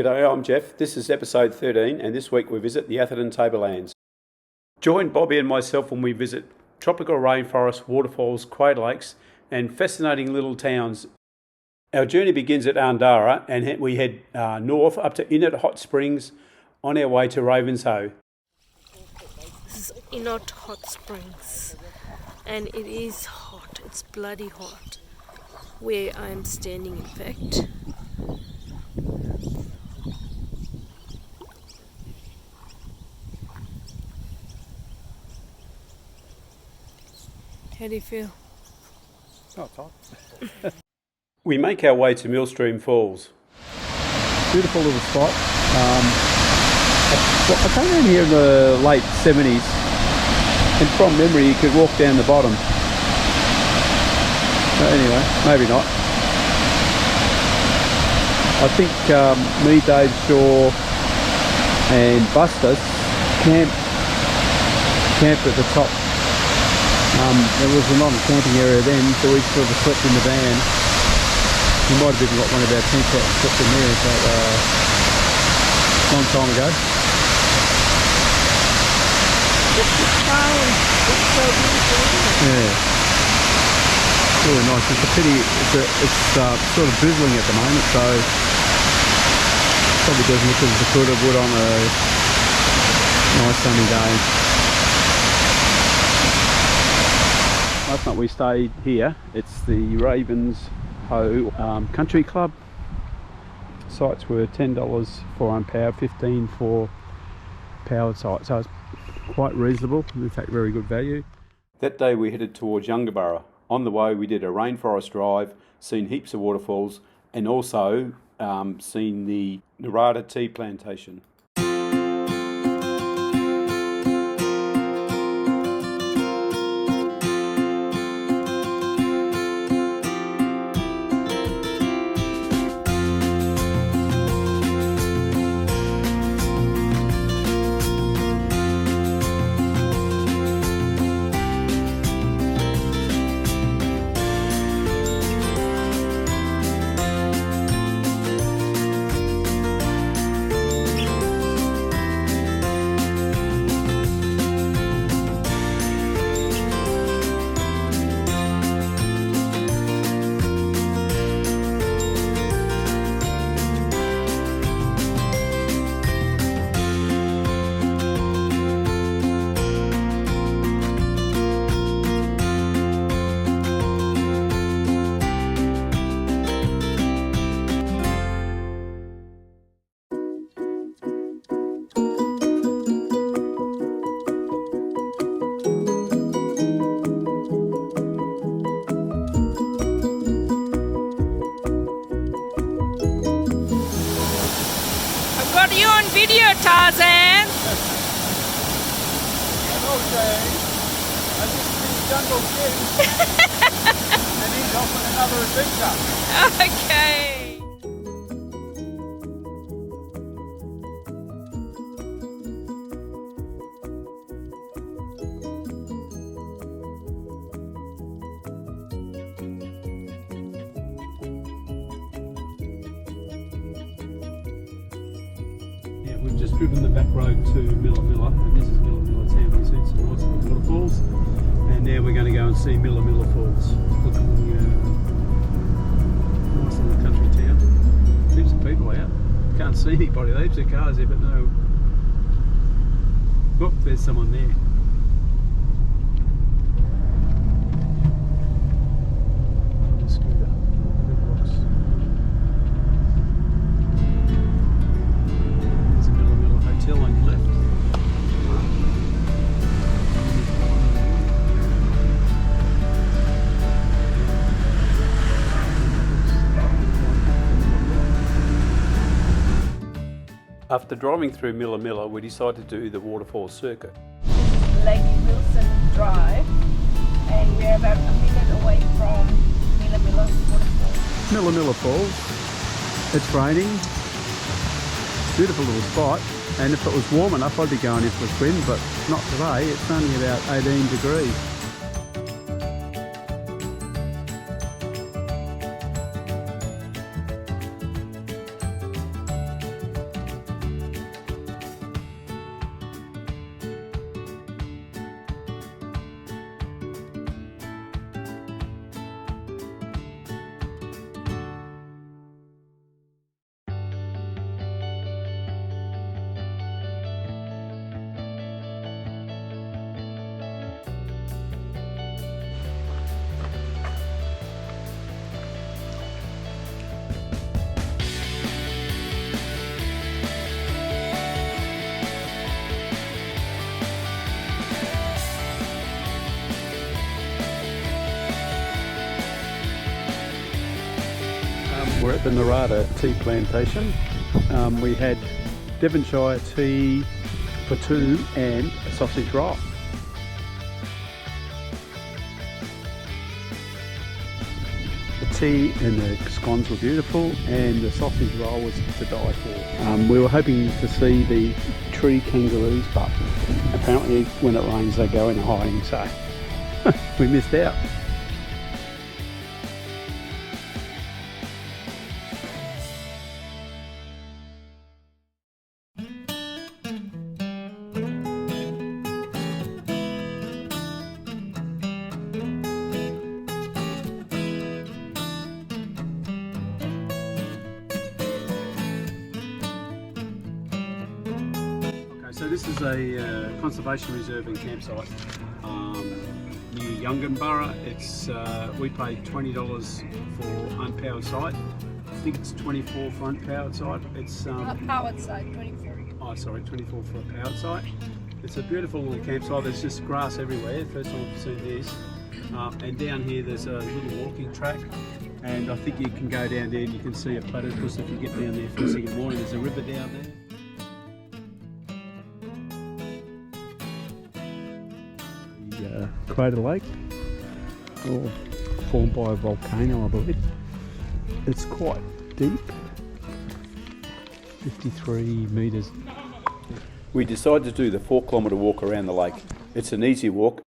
G'day, I'm Jeff. This is episode 13 and this week we visit the Atherton Tablelands. Join Bobby and myself when we visit tropical rainforests, waterfalls, crater lakes and fascinating little towns. Our journey begins at Nerada and we head north up to Inert Hot Springs on our way to Ravenshoe. This is Inert Hot Springs and it is hot, it's bloody hot where I am standing in fact. How do you feel? Oh, it's hot. We make our way to Millstream Falls. Beautiful little spot. I came down here in the late 70s and from memory you could walk down the bottom. But anyway, maybe not. I think me, Dave Shaw and Bustus camped at the top. There was a non-camping area then, so we sort of slept in the van. We might have even got one of our tents out and slept in there, but a long time ago. Just the town, it's so beautiful, isn't it? Yeah. It's really nice. It's a pity, it's sort of drizzling at the moment, so probably doesn't look as good as it would on a nice sunny day. Last night we stayed here. It's the Ravenshoe Country Club. Sites were $10 for unpowered, $15 for powered sites, so it's quite reasonable, in fact very good value. That day we headed towards Yungaburra. On the way we did a rainforest drive, seen heaps of waterfalls and also seen the Nerada Tea Plantation. Got you on video, Tarzan! Okay, I just see Jungle King and he's off on another adventure. Okay. We've just driven the back road to Milla, and this is Milla town. We've seen some nice little waterfalls, and now we're going to go and see Milla Falls. Looking nice little country town. Heaps of people out. Can't see anybody. Heaps of cars here, but no. Oh, there's someone there. After driving through Milla, we decided to do the waterfall circuit. Lady Wilson Drive, and we're about a minute away from Milla Waterfall. Milla Falls. It's raining. Beautiful little spot, and if it was warm enough I'd be going in for a swim, but not today. It's only about 18 degrees. we're at the Nerada Tea Plantation. We had Devonshire tea for two and a sausage roll. The tea and the scones were beautiful, and the sausage roll was to die for. We were hoping to see the tree kangaroos, but apparently when it rains they go into hiding, so we missed out. So this is a conservation reserve and campsite near Yunganburra. It's we pay $20 for unpowered site. I think it's 24 for unpowered site. It's powered side, 24. Oh, sorry, 24 for a powered site. It's a beautiful little campsite. There's just grass everywhere. First time I've seen this. And down here there's a little walking track. And I think you can go down there and you can see a platypus if you get down there first thing in the morning. There's a river down there. Crater Lake, or formed by a volcano, I believe. It's quite deep, 53 metres. We decided to do the 4-kilometre walk around the lake. It's an easy walk.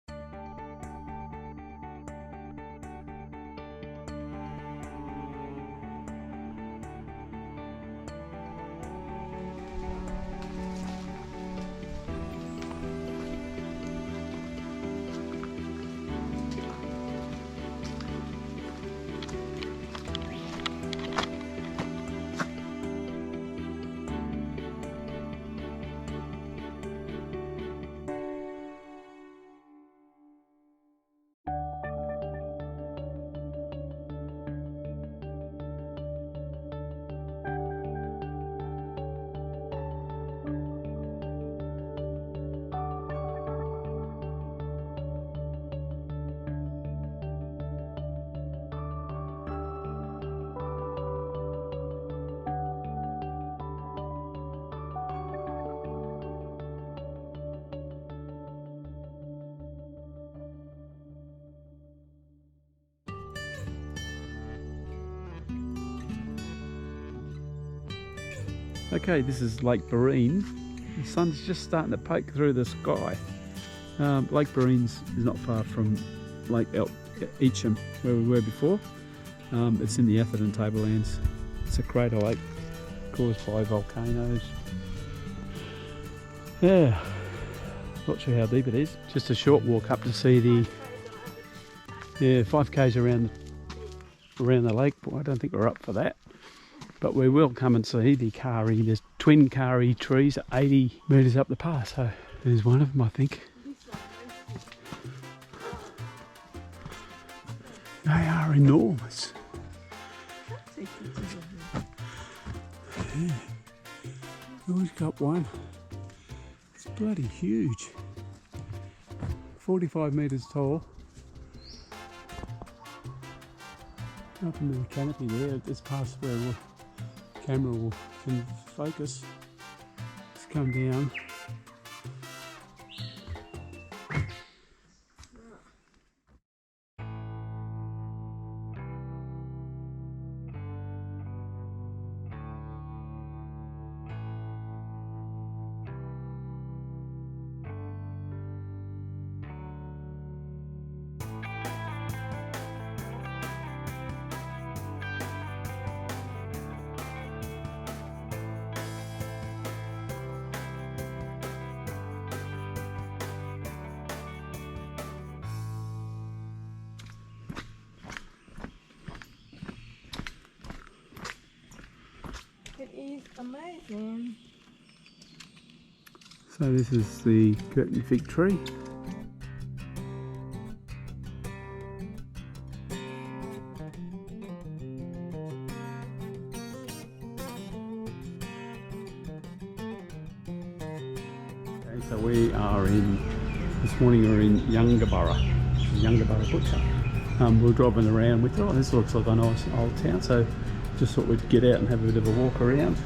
Okay, this is Lake Barine. The sun's just starting to poke through the sky. Lake Barine's is not far from Lake Eacham, where we were before. It's in the Atherton Tablelands. It's a crater lake caused by volcanoes. Yeah, not sure how deep it is. Just a short walk up to see the 5k's around the lake. But I don't think we're up for that. But we will come and see the Kari. There's twin Kari trees 80 metres up the pass. So there's one of them, I think. They are enormous. Yeah. Always got one. It's bloody huge. 45 metres tall. Up in the canopy there, it's past where the camera can focus. It's come down. It is amazing. So this is the curtain fig tree. Okay, so we are this morning we're in Yunganburra Butcher. We're driving around, we thought, oh, this looks like a nice old town, so just thought we'd get out and have a bit of a walk around.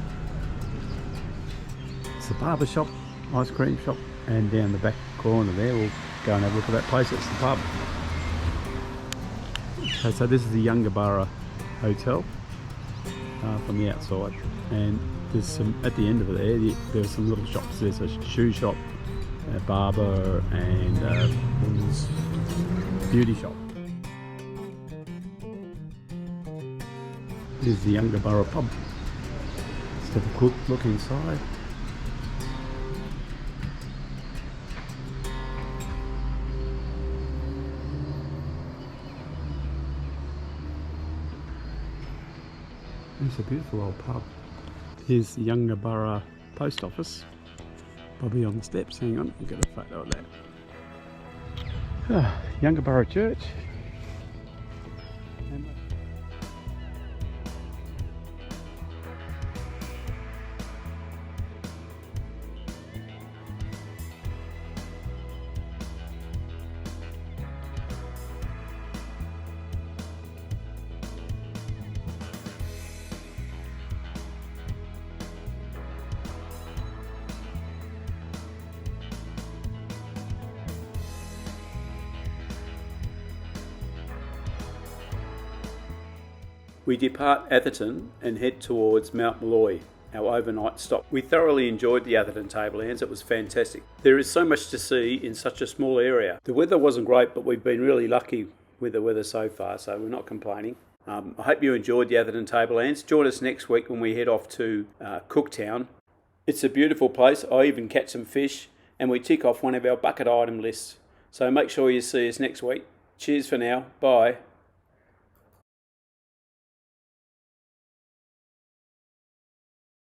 It's the barber shop, ice cream shop, and down the back corner there we'll go and have a look at that place. It's the pub. Okay, so this is the Yungaburra Hotel from the outside, and there's some at the end of it there's some little shops. There's a shoe shop, a barber, and a women's beauty shop. Here's the Yungaburra pub. Let's have a quick look inside. It's a beautiful old pub. Here's the Yungaburra post office. Bobby on the steps. Hang on, we'll get a photo of that. Yungaburra Church. We depart Atherton and head towards Mount Malloy, our overnight stop. We thoroughly enjoyed the Atherton Tablelands. It was fantastic. There is so much to see in such a small area. The weather wasn't great, but we've been really lucky with the weather so far, so we're not complaining. I hope you enjoyed the Atherton Tablelands. Join us next week when we head off to Cooktown. It's a beautiful place. I even catch some fish, and we tick off one of our bucket item lists. So make sure you see us next week. Cheers for now. Bye.